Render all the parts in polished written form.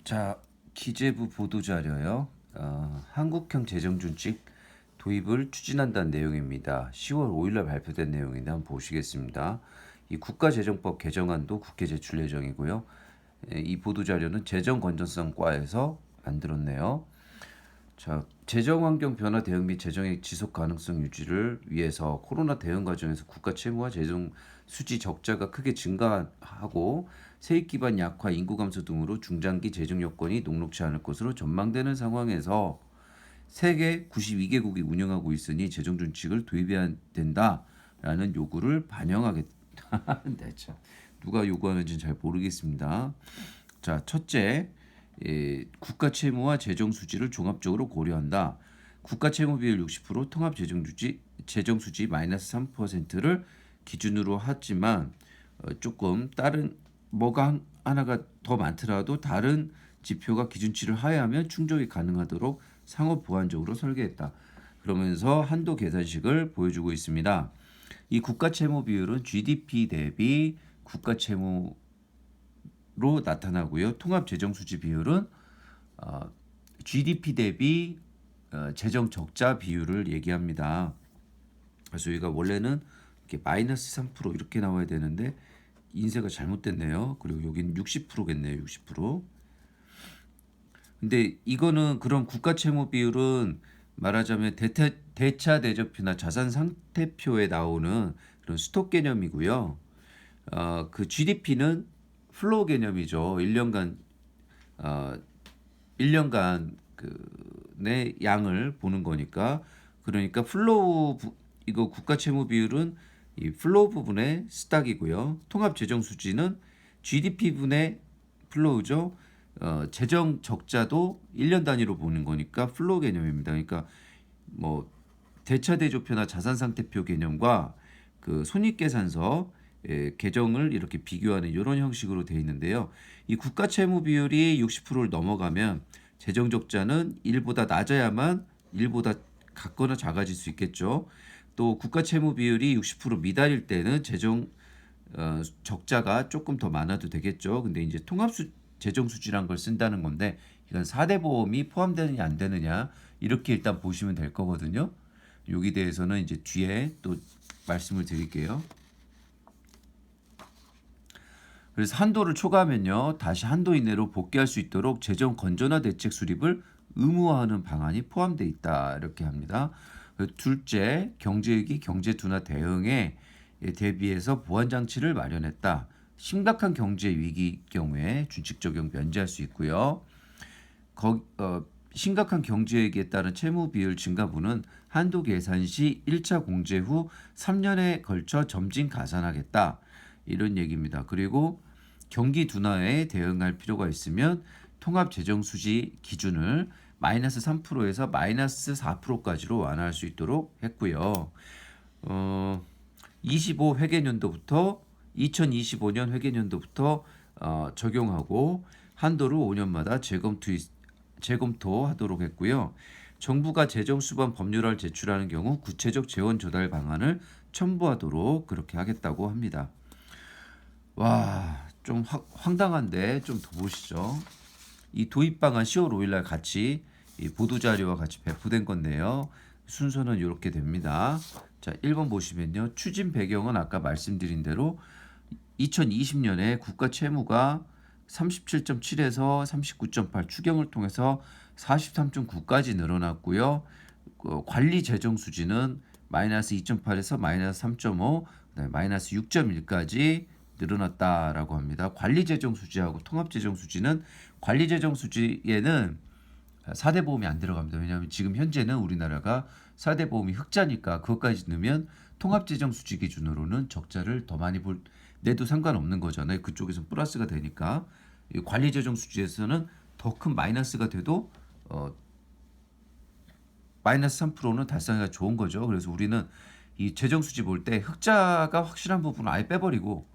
자, 기재부 보도자료요. 한국형 재정준칙 도입을 추진한다는 내용입니다. 10월 5일날 발표된 내용인데 한번 보시겠습니다. 이 국가재정법 개정안도 국회 제출 예정이고요. 이 보도자료는 재정건전성과에서 만들었네요. 자, 재정환경 변화 대응 및 재정의 지속 가능성 유지를 위해서 코로나 대응 과정에서 국가 채무와 재정 수지 적자가 크게 증가하고 세입 기반 약화, 인구 감소 등으로 중장기 재정 여건이 녹록지 않을 것으로 전망되는 상황에서 세계 92개국이 운영하고 있으니 재정 준칙을 도입해야 된다라는 요구를 반영하겠다. 네, 참. 누가 요구하는지는 잘 모르겠습니다. 자, 첫째, 국가 채무와 재정 수지를 종합적으로 고려한다. 국가 채무 비율 60%, 통합 재정 수지 마이너스 3%를 기준으로 하지만 조금 다른 뭐가 하나가 더 많더라도 다른 지표가 기준치를 하회하면 충족이 가능하도록 상호 보완적으로 설계했다. 그러면서 한도 계산식을 보여주고 있습니다. 이 국가 채무 비율은 GDP 대비 국가 채무로 나타나고요. 통합 재정 수지 비율은 GDP 대비 재정 적자 비율을 얘기합니다. 그래서 여기가 원래는 이렇게 마이너스 3% 이렇게 나와야 되는데 인쇄가 잘못됐네요. 그리고 여기는 60%겠네요. 60%. 근데 이거는 그런 국가 채무 비율은 말하자면 대차 대조표나 자산 상태표에 나오는 그런 스톡 개념이고요. 그 GDP는 플로우 개념이죠. 1년간 그내 양을 보는 거니까. 그러니까 플로우 이거 국가 채무 비율은 이 플로우 부분의 스탁이고요. 통합 재정 수지는 GDP 분의 플로우죠. 재정 적자도 1년 단위로 보는 거니까 플로우 개념입니다. 그러니까 뭐 대차 대조표나 자산 상태표 개념과 그 손익계산서 계정을 이렇게 비교하는 이런 형식으로 되어 있는데요. 이 국가 채무 비율이 60%를 넘어가면 재정 적자는 1보다 낮아야만 1보다 같거나 작아질 수 있겠죠. 또 국가 채무 비율이 60% 미달일 때는 재정 적자가 조금 더 많아도 되겠죠. 근데 이제 재정 수지란 걸 쓴다는 건데 이건 4대 보험이 포함되느냐 안 되느냐 이렇게 일단 보시면 될 거거든요. 여기 대해서는 이제 뒤에 또 말씀을 드릴게요. 그래서 한도를 초과하면요, 다시 한도 이내로 복귀할 수 있도록 재정 건전화 대책 수립을 의무화하는 방안이 포함되어 있다 이렇게 합니다. 둘째, 경제위기, 경제 둔화 대응에 대비해서 보완 장치를 마련했다. 심각한 경제 위기 경우에 준칙 적용 면제할 수 있고요. 심각한 경제 위기에 따른 채무 비율 증가분은 한도 계산 시 1차 공제 후 3년에 걸쳐 점진 가산하겠다. 이런 얘기입니다. 그리고 경기 둔화에 대응할 필요가 있으면 통합 재정 수지 기준을 마이너스 3%에서 마이너스 4%까지로 완화할 수 있도록 했고요. 25 회계연도부터 2025년 회계연도부터 적용하고 한도를 5년마다 재검토하도록 했고요. 정부가 재정 수반 법률안을 제출하는 경우 구체적 재원 조달 방안을 첨부하도록 그렇게 하겠다고 합니다. 와, 좀 황당한데 좀 더 보시죠. 이 도입 방안 10월 5일날 같이 이 보도 자료와 같이 배포된 건데요. 순서는 이렇게 됩니다. 자, 1번 보시면요. 추진 배경은 아까 말씀드린 대로 2020년에 국가 채무가 37.7에서 39.8 추경을 통해서 43.9까지 늘어났고요. 관리 재정 수지는 마이너스 2.8에서 마이너스 3.5, 마이너스 6.1까지 늘어났다라고 합니다. 관리 재정 수지하고 통합 재정 수지는 관리 재정 수지에는 4대 보험이 안 들어갑니다. 왜냐하면 지금 현재는 우리나라가 4대 보험이 흑자니까 그것까지 넣으면 통합 재정 수지 기준으로는 적자를 더 많이 내도 상관없는 거잖아요. 그쪽에서는 플러스가 되니까 관리 재정 수지에서는 더 큰 마이너스가 돼도 마이너스 3%는 달성하기가 좋은 거죠. 그래서 우리는 이 재정 수지 볼 때 흑자가 확실한 부분을 아예 빼버리고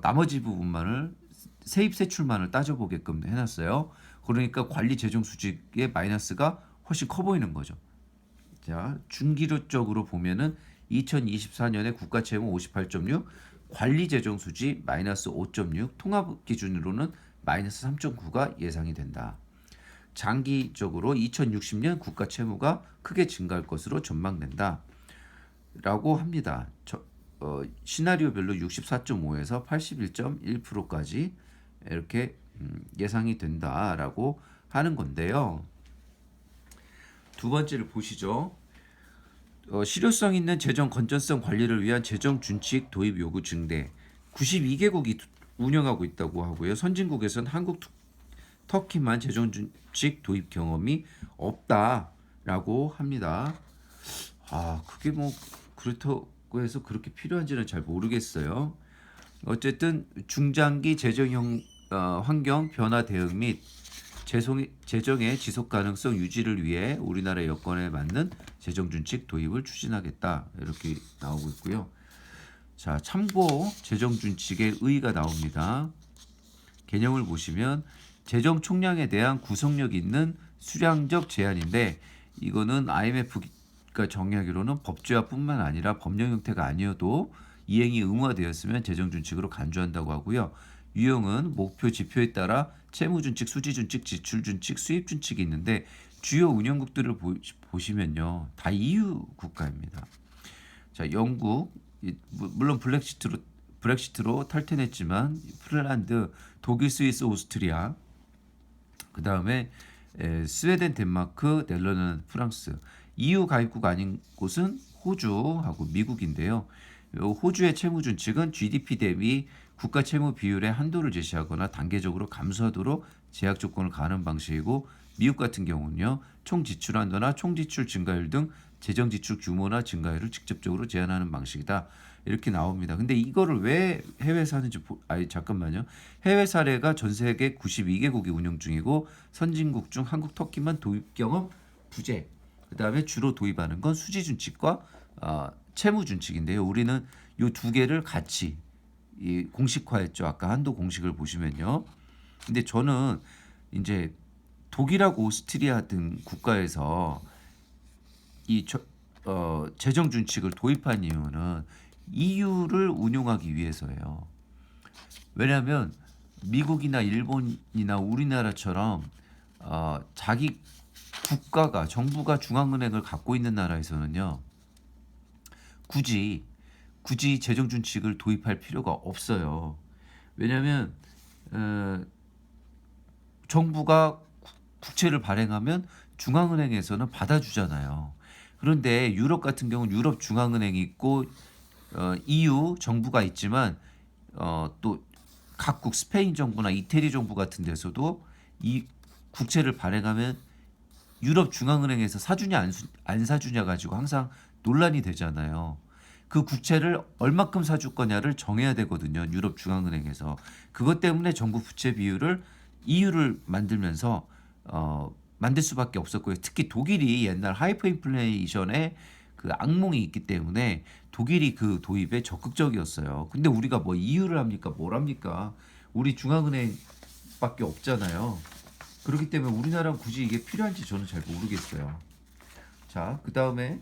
나머지 부분만을 세입 세출만을 따져보게끔 해놨어요. 그러니까 관리 재정 수직의 마이너스가 훨씬 커 보이는 거죠. 자, 중기적으로 보면은 2024년에 국가 채무 58.6, 관리 재정 수지 마이너스 5.6, 통합 기준으로는 마이너스 3.9가 예상이 된다. 장기적으로 2060년 국가 채무가 크게 증가할 것으로 전망된다. 라고 합니다. 시나리오별로 64.5에서 81.1%까지 이렇게 예상이 된다라고 하는 건데요. 두 번째를 보시죠. 실효성 있는 재정 건전성 관리를 위한 재정 준칙 도입 요구 증대. 92개국이 운영하고 있다고 하고요. 선진국에서는 한국, 터키만 재정 준칙 도입 경험이 없다라고 합니다. 그게 뭐 그렇다고 해서 그렇게 필요한지는 잘 모르겠어요. 어쨌든 중장기 재정 환경 변화 대응 및 재정의 지속 가능성 유지를 위해 우리나라 여건에 맞는 재정 준칙 도입을 추진하겠다. 이렇게 나오고 있고요. 자, 참고 재정 준칙의 의의가 나옵니다. 개념을 보시면 재정 총량에 대한 구속력 있는 수량적 제한인데 이거는 IMF가 정의하기로는 법제화뿐만 아니라 법령 형태가 아니어도 이행이 의무화되었으면 재정 준칙으로 간주한다고 하고요. 유형은 목표 지표에 따라 채무 준칙, 수지 준칙, 지출 준칙, 수입 준칙이 있는데 주요 운영국들을 보시면요. 다 EU 국가입니다. 자, 영국 물론 브렉시트로 탈퇴했지만 핀란드, 독일, 스위스, 오스트리아, 그 다음에 스웨덴, 덴마크, 넬더란드, 프랑스. EU 가입국 아닌 곳은 호주하고 미국인데요. 호주의 채무 준칙은 GDP 대비 국가 채무 비율의 한도를 제시하거나 단계적으로 감소하도록 제약 조건을 가하는 방식이고, 미국 같은 경우는요, 총 지출 한도나 총 지출 증가율 등 재정 지출 규모나 증가율을 직접적으로 제한하는 방식이다. 이렇게 나옵니다. 근데 이거를 왜 해외에서 하는지 잠깐만요. 해외 사례가 전 세계 92개국이 운영 중이고 선진국 중 한국, 터키만 도입 경험 부재. 그다음에 주로 도입하는 건 수지 준칙과 채무 준칙인데요. 우리는 이 두 개를 같이 공식화했죠. 아까 한도 공식을 보시면요. 근데 저는 이제 독일하고 오스트리아 등 국가에서 재정 준칙을 도입한 이유는 EU를 운용하기 위해서예요. 왜냐하면 미국이나 일본이나 우리나라처럼 자기 국가가 정부가 중앙은행을 갖고 있는 나라에서는요, 굳이 재정 준칙을 도입할 필요가 없어요. 왜냐하면 정부가 국채를 발행하면 중앙은행에서는 받아주잖아요. 그런데 유럽 같은 경우는 유럽 중앙은행이 있고 EU 정부가 있지만 또 각국 스페인 정부나 이태리 정부 같은 데서도 이 국채를 발행하면 유럽 중앙은행에서 사주냐 안 사주냐 가지고 항상 논란이 되잖아요. 그 국채를 얼마큼 사줄 거냐를 정해야 되거든요. 유럽 중앙은행에서. 그것 때문에 정부 부채 비율을 EU를 만들면서 만들 수밖에 없었고요. 특히 독일이 옛날 하이퍼 인플레이션에 그 악몽이 있기 때문에 독일이 그 도입에 적극적이었어요. 근데 우리가 뭐 EU를 합니까? 뭘 합니까? 우리 중앙은행밖에 없잖아요. 그렇기 때문에 우리나라는 굳이 이게 필요한지 저는 잘 모르겠어요. 자, 그 다음에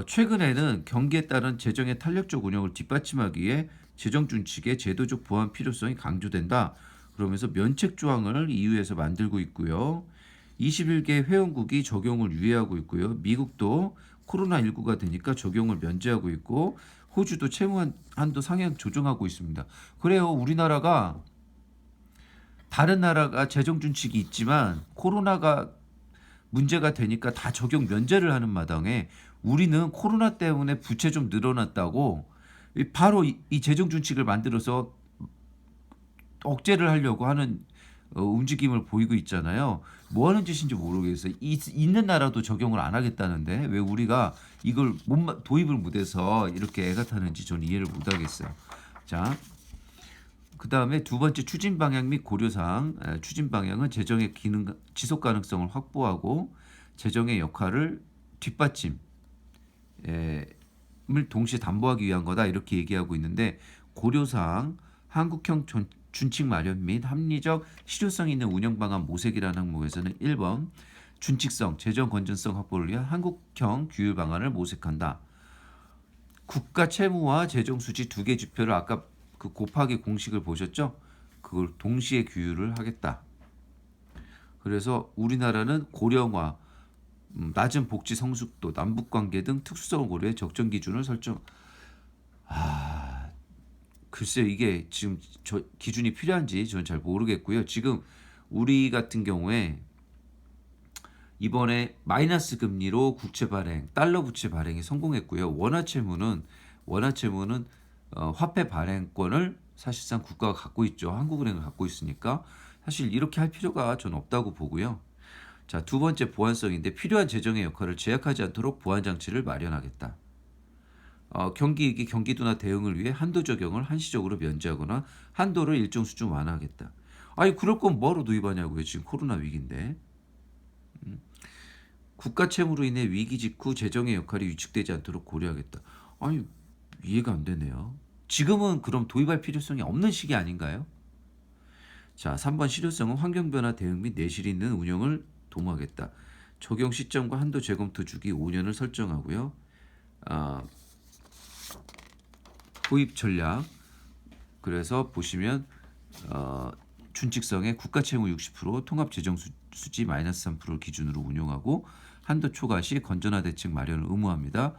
최근에는 경기에 따른 재정의 탄력적 운영을 뒷받침하기 위해 재정 준칙의 제도적 보완 필요성이 강조된다. 그러면서 면책 조항을 EU에서 만들고 있고요. 21개 회원국이 적용을 유예하고 있고요. 미국도 코로나19가 되니까 적용을 면제하고 있고, 호주도 채무 한도 상향 조정하고 있습니다. 그래요. 우리나라가 다른 나라가 재정 준칙이 있지만 코로나가 문제가 되니까 다 적용 면제를 하는 마당에 우리는 코로나 때문에 부채 좀 늘어났다고 바로 이 재정 준칙을 만들어서 억제를 하려고 하는 움직임을 보이고 있잖아요. 뭐 하는 짓인지 모르겠어요. 있는 나라도 적용을 안 하겠다는데 왜 우리가 이걸 도입을 못해서 이렇게 애가 타는지 저는 이해를 못하겠어요. 자, 그 다음에 두 번째 추진 방향 및 고려사항. 추진 방향은 재정의 기능 지속 가능성을 확보하고 재정의 역할을 뒷받침을 동시에 담보하기 위한 거다, 이렇게 얘기하고 있는데, 고려사항 한국형 준칙 마련 및 합리적 실효성 있는 운영 방안 모색이라는 항목에서는 1번 준칙성, 재정 건전성 확보를 위한 한국형 규율 방안을 모색한다. 국가 채무와 재정 수지 두 개 지표를 아까 그 곱하기 공식을 보셨죠? 그걸 동시에 규율을 하겠다. 그래서 우리나라는 고령화, 낮은 복지 성숙도, 남북 관계 등 특수성을 고려해 적정 기준을 설정. 글쎄요, 이게 지금 저 기준이 필요한지 저는 잘 모르겠고요. 지금 우리 같은 경우에 이번에 마이너스 금리로 국채 발행, 달러 부채 발행이 성공했고요. 원화채무는 화폐 발행권을 사실상 국가가 갖고 있죠. 한국은행을 갖고 있으니까 사실 이렇게 할 필요가 저는 없다고 보고요. 자, 두 번째 보완성인데 필요한 재정의 역할을 제약하지 않도록 보완 장치를 마련하겠다. 경기이기 경기도나 대응을 위해 한도 적용을 한시적으로 면제하거나 한도를 일정 수준 완화하겠다. 아니 그럴 건 뭐로 도입하냐고요. 지금 코로나 위기인데. 국가 채무로 인해 위기 직후 재정의 역할이 위축되지 않도록 고려하겠다. 아니 이해가 안 되네요. 지금은 그럼 도입할 필요성이 없는 시기 아닌가요? 자, 3번 실효성은 환경 변화 대응 및 내실 있는 운영을 도모하겠다. 적용 시점과 한도 재검토 주기 5년을 설정하고요. 아, 도입 전략. 그래서 보시면 준칙성의 국가 채무 60%, 통합 재정 수지 마이너스 3%를 기준으로 운용하고 한도 초과 시 건전화 대책 마련을 의무합니다.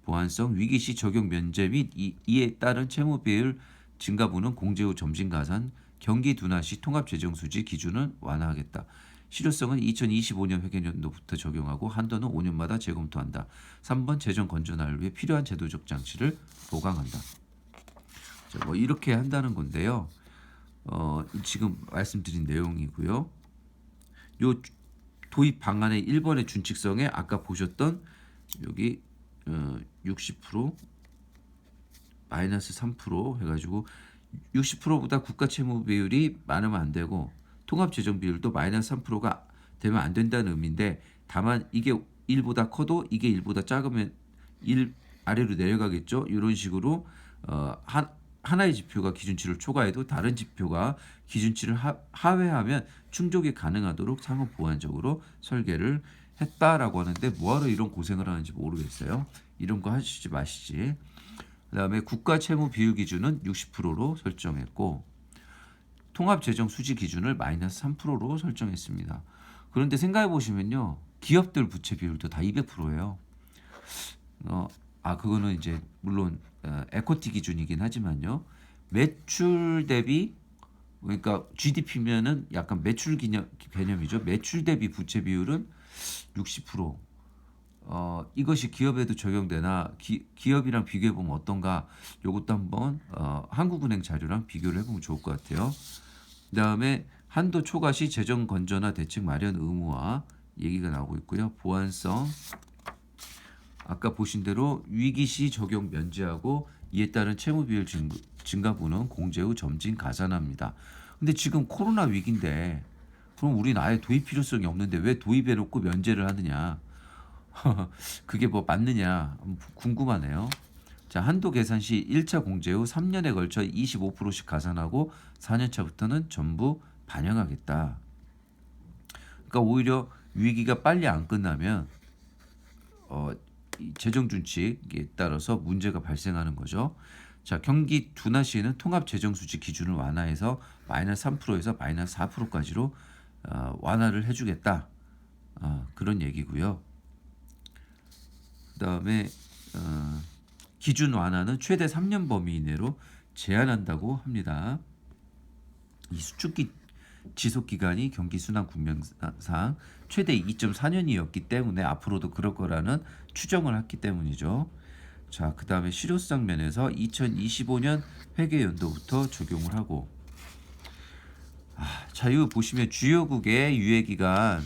보완성 위기 시 적용 면제 및 이에 따른 채무 비율 증가분은 공제 후 점진 가산, 경기 둔화 시 통합 재정 수지 기준은 완화하겠다. 실효성은 2025년 회계연도부터 적용하고 한도는 5년마다 재검토한다. 3번 재정 건전화를 위해 필요한 제도적 장치를 보강한다. 자, 뭐 이렇게 한다는 건데요. 지금 말씀드린 내용이고요. 요 도입 방안의 1번의 준칙성에 아까 보셨던 여기 60% 마이너스 3% 해가지고 60%보다 국가 채무 비율이 많으면 안 되고 통합 재정 비율도 마이너스 3%가 되면 안 된다는 의미인데 다만 이게 1보다 커도 이게 1보다 작으면 1 아래로 내려가겠죠. 이런 식으로 하나의 지표가 기준치를 초과해도 다른 지표가 기준치를 하회하면 충족이 가능하도록 상호 보완적으로 설계를 했다라고 하는데 뭐하러 이런 고생을 하는지 모르겠어요. 이런 거 하시지 마시지. 그다음에 국가 채무 비율 기준은 60%로 설정했고 통합재정 수지 기준을 마이너스 3%로 설정했습니다. 그런데 생각해 보시면요. 기업들 부채 비율도 다 200%예요. 그거는 이제 물론 에코티 기준이긴 하지만요. 매출 대비 그러니까 GDP면은 약간 매출 개념이죠. 매출 대비 부채 비율은 60%. 이것이 기업에도 적용되나 기업이랑 비교해 보면 어떤가? 요것도 한번 한국은행 자료랑 비교를 해보면 좋을 것 같아요. 그다음에 한도 초과 시 재정 건전화 대책 마련 의무화 얘기가 나오고 있고요. 보완성 아까 보신 대로 위기 시 적용 면제하고 이에 따른 채무 비율 증가분은 공제 후 점진 가산합니다. 근데 지금 코로나 위기인데 그럼 우리는 아예 도입 필요성이 없는데 왜 도입해 놓고 면제를 하느냐? 그게 뭐 맞느냐 궁금하네요. 자, 한도 계산 시 1차 공제 후 3년에 걸쳐 25%씩 가산하고 4년 차부터는 전부 반영하겠다. 그러니까 오히려 위기가 빨리 안 끝나면 이 재정 준칙에 따라서 문제가 발생하는 거죠. 자, 경기 둔화 시에는 통합 재정 수지 기준을 완화해서 마이너스 3%에서 마이너스 4%까지로 완화를 해주겠다. 그런 얘기고요. 그다음에 기준 완화는 최대 3년 범위 이내로 제한한다고 합니다. 이 수축기 지속 기간이 경기 순환 국면상 최대 2.4년이었기 때문에 앞으로도 그럴 거라는 추정을 했기 때문이죠. 자, 그다음에 실효성 면에서 2025년 회계 연도부터 적용을 하고 자, 이거 보시면 주요국의 유예 기간이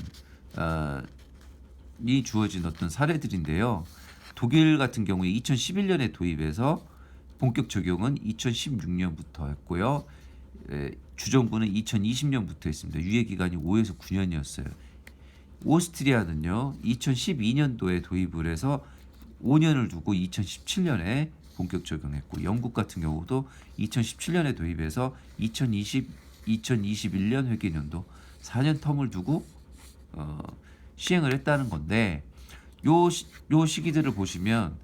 주어진 어떤 사례들인데요. 독일 같은 경우에 2011년에 도입해서 본격 적용은 2016년부터 했고요. 주정부는 2020년부터 했습니다. 유예 기간이 5에서 9년이었어요. 오스트리아는요. 2012년도에 도입을 해서 5년을 두고 2017년에 본격 적용했고 영국 같은 경우도 2017년에 도입해서 2021년 회계연도 4년 텀을 두고 시행을 했다는 건데 요 시기들을 보시면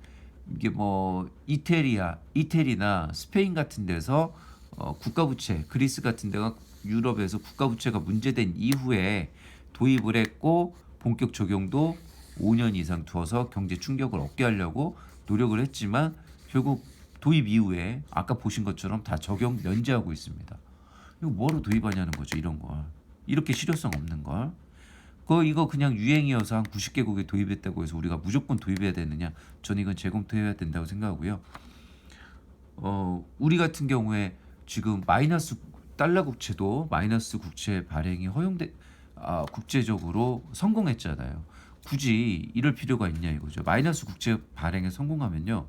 이게 뭐 이태리나 스페인 같은 데서 국가 부채, 그리스 같은 데가 유럽에서 국가 부채가 문제된 이후에 도입을 했고 본격 적용도 5년 이상 두어서 경제 충격을 없게 하려고 노력을 했지만 결국 도입 이후에 아까 보신 것처럼 다 적용 면제하고 있습니다. 이거 뭐로 도입하냐는 거죠, 이런 걸. 이렇게 실효성 없는 걸. 이거 그냥 유행이어서 한 90개국에 도입했다고 해서 우리가 무조건 도입해야 되느냐? 저는 이건 재검토해야 된다고 생각하고요. 우리 같은 경우에 지금 마이너스 달러 국채도 마이너스 국채 발행이 국제적으로 성공했잖아요. 굳이 이럴 필요가 있냐 이거죠. 마이너스 국채 발행에 성공하면요,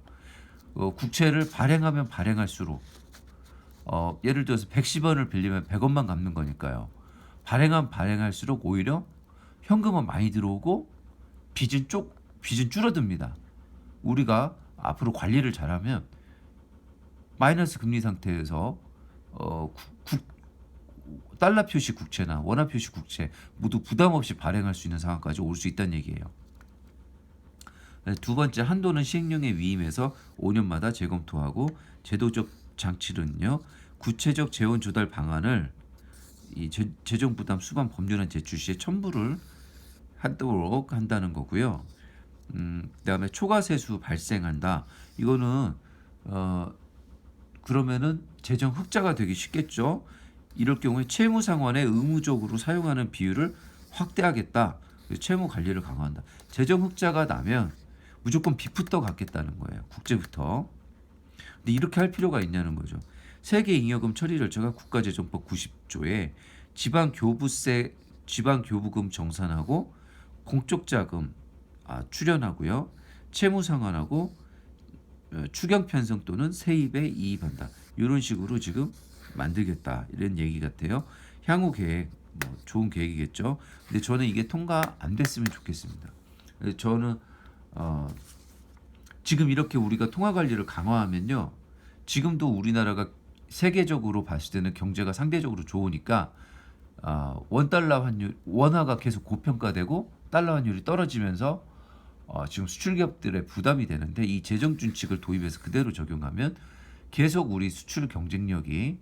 국채를 발행하면 발행할수록 예를 들어서 110원을 빌리면 100원만 갚는 거니까요. 발행하면 발행할수록 오히려 현금은 많이 들어오고 빚은 줄어듭니다. 우리가 앞으로 관리를 잘하면 마이너스 금리 상태에서 달러 표시 국채나 원화 표시 국채 모두 부담 없이 발행할 수 있는 상황까지 올 수 있다는 얘기예요. 두 번째, 한도는 시행령에 위임해서 5년마다 재검토하고 제도적 장치는요, 구체적 재원 조달 방안을 이 재정 부담 수반 법률안 제출 시에 첨부를 하도록 한다는 거고요. 그다음에 초과 세수 발생한다. 이거는 그러면은 재정 흑자가 되기 쉽겠죠. 이럴 경우에 채무 상환에 의무적으로 사용하는 비율을 확대하겠다. 채무 관리를 강화한다. 재정 흑자가 나면 무조건 빚부터 갚겠다는 거예요. 국제부터. 근데 이렇게 할 필요가 있냐는 거죠. 세계 잉여금 처리 절차가 국가재정법 90조에 지방교부금 정산하고 공적 자금 출연하고요. 채무 상환하고 추경 편성 또는 세입에 이입한다. 이런 식으로 지금 만들겠다. 이런 얘기 같아요. 향후 계획 좋은 계획이겠죠. 근데 저는 이게 통과 안 됐으면 좋겠습니다. 저는 지금 이렇게 우리가 통화 관리를 강화하면요, 지금도 우리나라가 세계적으로 봤을 때는 경제가 상대적으로 좋으니까 원달러 환율, 원화가 계속 고평가되고 달러 환율이 떨어지면서 지금 수출기업들의 부담이 되는데, 이 재정 준칙을 도입해서 그대로 적용하면 계속 우리 수출 경쟁력이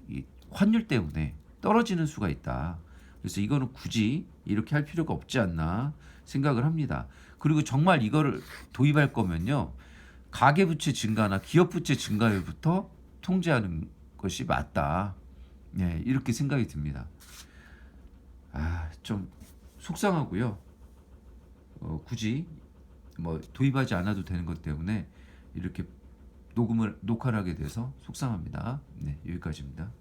이 환율 때문에 떨어지는 수가 있다. 그래서 이거는 굳이 이렇게 할 필요가 없지 않나 생각을 합니다. 그리고 정말 이거를 도입할 거면요, 가계부채 증가나 기업부채 증가율부터 통제하는 것이 맞다. 네, 이렇게 생각이 듭니다. 좀 속상하고요. 굳이 도입하지 않아도 되는 것 때문에 이렇게 녹화를 하게 돼서 속상합니다. 네, 여기까지입니다.